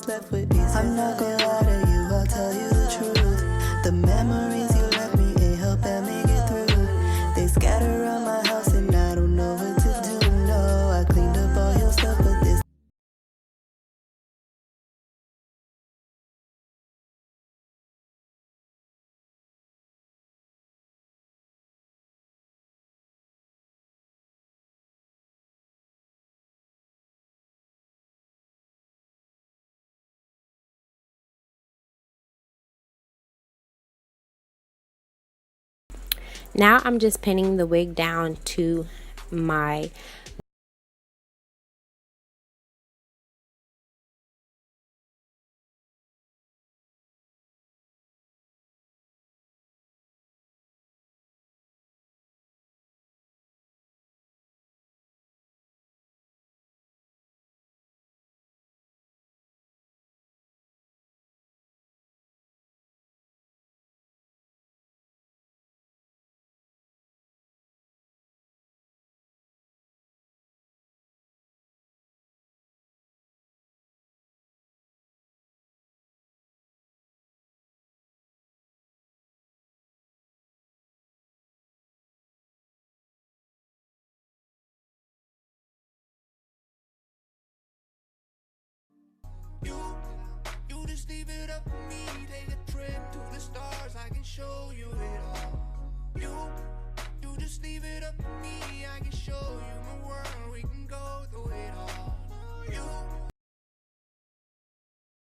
what's left with me. I'm not gonna lie to you, I'll tell you the truth. The memories you left me ain't helping me get through. They scatter around my house and I don't know what to do. No, I cleaned up all your stuff, but this. Now I'm just pinning the wig down to my You just leave it up to me, take it